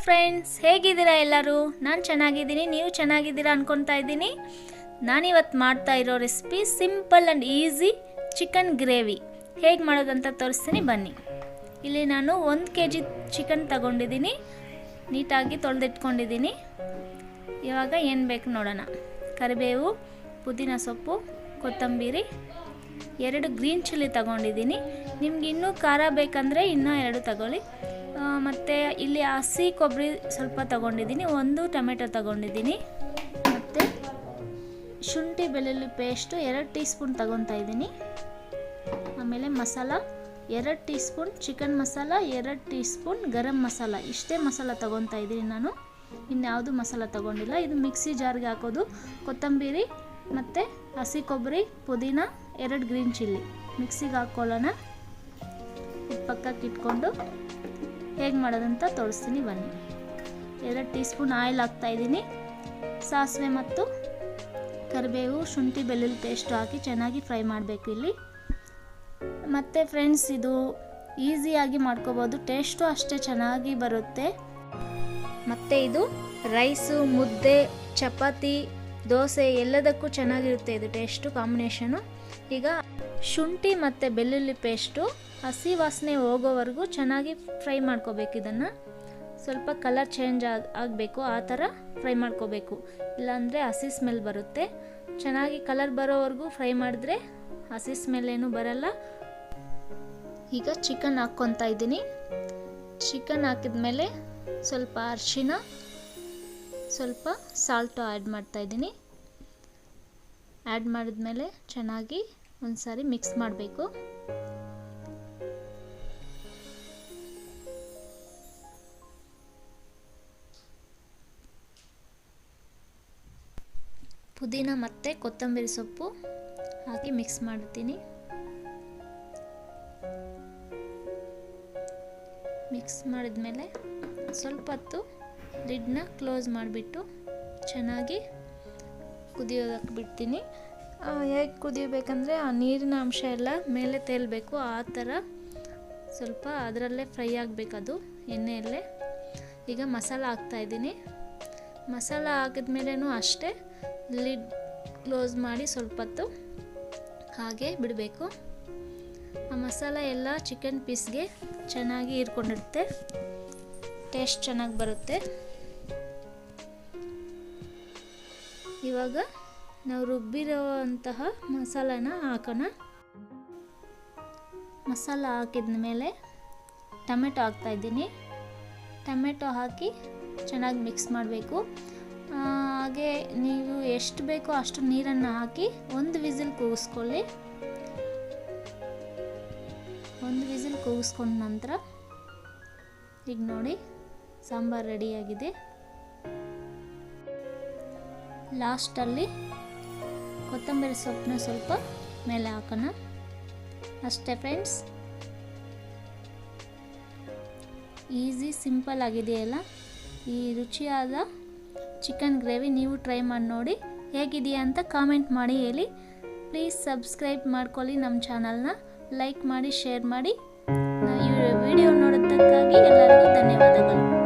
Friends, ಹೇಗಿದ್ದೀರಾ ಎಲ್ಲರೂ? ನಾನು ಚೆನ್ನಾಗಿದ್ದೀನಿ, ನೀವು ಚೆನ್ನಾಗಿದ್ದೀರಾ ಅನ್ಕೊತಾ ಇದ್ದೀನಿ. ನಾನಿವತ್ತು ಮಾಡ್ತಾ ಇರೋ recipe simple and easy chicken gravy ಹೇಗೆ ಮಾಡೋದಂತ ತೋರಿಸ್ತೀನಿ ಬನ್ನಿ. ಇಲ್ಲಿ ನಾನು 1 kg ಚಿಕನ್ ತಗೊಂಡಿದ್ದೀನಿ, ನೀಟಾಗಿ ತೊಳೆದಿಟ್ಕೊಂಡಿದ್ದೀನಿ. ಇವಾಗ ಏನು ಬೇಕು ನೋಡೋಣ. ಕರಿಬೇವು, ಪುದೀನ ಸೊಪ್ಪು, ಕೊತ್ತಂಬರಿ, 2 ಗ್ರೀನ್ ಚಿಲ್ಲಿ ತಗೊಂಡಿದ್ದೀನಿ. ನಿಮ್ಗೆ ಇನ್ನೂ ಖಾರ ಬೇಕಂದರೆ ಇನ್ನೂ 2 ತಗೊಳ್ಳಿ. ಮತ್ತು ಇಲ್ಲಿ ಹಸಿ ಕೊಬ್ಬರಿ ಸ್ವಲ್ಪ ತಗೊಂಡಿದ್ದೀನಿ, 1 ಟೊಮೆಟೊ ತಗೊಂಡಿದ್ದೀನಿ. ಮತ್ತು ಶುಂಠಿ ಬೆಳ್ಳುಳ್ಳಿ ಪೇಸ್ಟು 2 ಟೀ ಸ್ಪೂನ್ ತಗೊತಾ ಇದ್ದೀನಿ. ಆಮೇಲೆ masala 2 tea spoon chicken masala, 2 tea spoon garam masala. ಇಷ್ಟೇ ಮಸಾಲ ತಗೊತಾ ಇದ್ದೀನಿ ನಾನು, ಇನ್ಯಾವುದು ಮಸಾಲ ತಗೊಂಡಿಲ್ಲ. ಇದು ಮಿಕ್ಸಿ ಜಾರ್ಗೆ ಹಾಕೋದು. ಕೊತ್ತಂಬರಿ ಮತ್ತು ಹಸಿ ಕೊಬ್ಬರಿ, ಪುದೀನ, 2 ಗ್ರೀನ್ ಚಿಲ್ಲಿ ಮಿಕ್ಸಿಗೆ ಹಾಕ್ಕೊಳ್ಳೋಣ. ಪಕ್ಕಕ್ಕೆ ಇಟ್ಕೊಂಡು ಹೇಗೆ ಮಾಡೋದಂತ ತೋರಿಸ್ತೀನಿ ಬನ್ನಿ. 2 ಟೀ ಸ್ಪೂನ್ ಆಯಿಲ್ ಹಾಕ್ತಾಯಿದ್ದೀನಿ. ಸಾಸಿವೆ ಮತ್ತು ಕರಿಬೇವು, ಶುಂಠಿ ಬೆಳ್ಳುಳ್ಳಿ ಪೇಸ್ಟು ಹಾಕಿ ಚೆನ್ನಾಗಿ ಫ್ರೈ ಮಾಡಬೇಕು ಇಲ್ಲಿ. ಮತ್ತು ಫ್ರೆಂಡ್ಸ್, ಇದು ಈಸಿಯಾಗಿ ಮಾಡ್ಕೋಬೋದು, ಟೇಸ್ಟು ಅಷ್ಟೇ ಚೆನ್ನಾಗಿ ಬರುತ್ತೆ. ಮತ್ತು ಇದು ರೈಸು, ಮುದ್ದೆ, ಚಪಾತಿ, ದೋಸೆ ಎಲ್ಲದಕ್ಕೂ ಚೆನ್ನಾಗಿರುತ್ತೆ ಇದು ಟೇಸ್ಟು ಕಾಂಬಿನೇಷನು. ಈಗ ಶುಂಠಿ ಮತ್ತು ಬೆಳ್ಳುಳ್ಳಿ ಪೇಸ್ಟು ಹಸಿ ವಾಸನೆ ಹೋಗೋವರೆಗೂ ಚೆನ್ನಾಗಿ ಫ್ರೈ ಮಾಡ್ಕೋಬೇಕು. ಇದನ್ನು ಸ್ವಲ್ಪ ಕಲರ್ ಚೇಂಜ್ ಆಗಬೇಕು, ಆ ಥರ ಫ್ರೈ ಮಾಡ್ಕೋಬೇಕು. ಇಲ್ಲಾಂದರೆ ಹಸಿ ಸ್ಮೆಲ್ ಬರುತ್ತೆ. ಚೆನ್ನಾಗಿ ಕಲರ್ ಬರೋವರೆಗೂ ಫ್ರೈ ಮಾಡಿದ್ರೆ ಹಸಿ ಸ್ಮೆಲ್ ಏನೂ ಬರಲ್ಲ. ಈಗ ಚಿಕನ್ ಹಾಕ್ಕೊತಾ ಇದ್ದೀನಿ. ಚಿಕನ್ ಹಾಕಿದ್ಮೇಲೆ ಸ್ವಲ್ಪ ಅರಿಶಿನ, ಸ್ವಲ್ಪ ಸಾಲ್ಟು ಆ್ಯಡ್ ಮಾಡ್ತಾಯಿದ್ದೀನಿ. ಆ್ಯಡ್ ಮಾಡಿದ್ಮೇಲೆ ಚೆನ್ನಾಗಿ ಒಂದು ಸಾರಿ ಮಿಕ್ಸ್ ಮಾಡಬೇಕು. ಪುದೀನ ಮತ್ತು ಕೊತ್ತಂಬರಿ ಸೊಪ್ಪು ಹಾಕಿ ಮಿಕ್ಸ್ ಮಾಡ್ತೀನಿ. ಮಿಕ್ಸ್ ಮಾಡಿದ್ಮೇಲೆ ಸ್ವಲ್ಪ ಹೊತ್ತು ಲಿಡ್ನ ಕ್ಲೋಸ್ ಮಾಡಿಬಿಟ್ಟು ಚೆನ್ನಾಗಿ ಕುದಿಯೋದಕ್ಕೆ ಬಿಡ್ತೀನಿ. ಹೇಗೆ ಕುದಿಯಬೇಕಂದ್ರೆ ಆ ನೀರಿನ ಅಂಶ ಎಲ್ಲ ಮೇಲೆ ತೇಲಬೇಕು, ಆ ಥರ ಸ್ವಲ್ಪ ಅದರಲ್ಲೇ ಫ್ರೈ ಆಗಬೇಕದು ಎಣ್ಣೆಯಲ್ಲೇ. ಈಗ ಮಸಾಲ ಹಾಕ್ತಾಯಿದ್ದೀನಿ. ಮಸಾಲ ಹಾಕಿದ್ಮೇಲೆನೂ ಅಷ್ಟೇ ಲಿಡ್ ಕ್ಲೋಸ್ ಮಾಡಿ ಸ್ವಲ್ಪ ಹೊತ್ತು ಹಾಗೆ ಬಿಡಬೇಕು. ಆ ಮಸಾಲ ಎಲ್ಲ ಚಿಕನ್ ಪೀಸ್ಗೆ ಚೆನ್ನಾಗಿ ಹೀರ್ಕೊಂಡಿರುತ್ತೆ, ಟೇಸ್ಟ್ ಚೆನ್ನಾಗಿ ಬರುತ್ತೆ. ಇವಾಗ ನಾವು ರುಬ್ಬಿರೋಂತಹ ಮಸಾಲಾನ ಹಾಕೋಣ. ಮಸಾಲ ಹಾಕಿದ ಮೇಲೆ ಟೊಮೆಟೊ ಹಾಕ್ತಾಯಿದ್ದೀನಿ. ಟೊಮೆಟೊ ಹಾಕಿ ಚೆನ್ನಾಗಿ ಮಿಕ್ಸ್ ಮಾಡಬೇಕು. ಹಾಗೆ ನೀವು ಎಷ್ಟು ಬೇಕೋ ಅಷ್ಟು ನೀರನ್ನು ಹಾಕಿ 1 ವಿಸಿಲ್ ಕೂಗಿಸ್ಕೊಳ್ಳಿ. 1 ವಿಸಿಲ್ ಕೂಗಿಸ್ಕೊಂಡ ನಂತರ ಈಗ ನೋಡಿ ಸಾಂಬಾರು ರೆಡಿಯಾಗಿದೆ. ಲಾಸ್ಟಲ್ಲಿ ಕೊತ್ತಂಬರಿ ಸೊಪ್ಪನ್ನ ಸ್ವಲ್ಪ ಮೇಲೆ ಹಾಕೋಣ. ಅಷ್ಟೇ ಫ್ರೆಂಡ್ಸ್, ಈಸಿ ಸಿಂಪಲ್ ಆಗಿದೆಯಲ್ಲ ಈ ರುಚಿಯಾದ ಚಿಕನ್ ಗ್ರೇವಿ. ನೀವು ಟ್ರೈ ಮಾಡಿ ನೋಡಿ, ಹೇಗಿದೆಯಾ ಅಂತ ಕಾಮೆಂಟ್ ಮಾಡಿ ಹೇಳಿ. ಪ್ಲೀಸ್ ಸಬ್ಸ್ಕ್ರೈಬ್ ಮಾಡ್ಕೊಳ್ಳಿ ನಮ್ಮ ಚಾನಲ್ನ, ಲೈಕ್ ಮಾಡಿ, ಶೇರ್ ಮಾಡಿ. ಈ ವಿಡಿಯೋ ನೋಡೋದಕ್ಕಾಗಿ ಎಲ್ಲರಿಗೂ ಧನ್ಯವಾದಗಳು.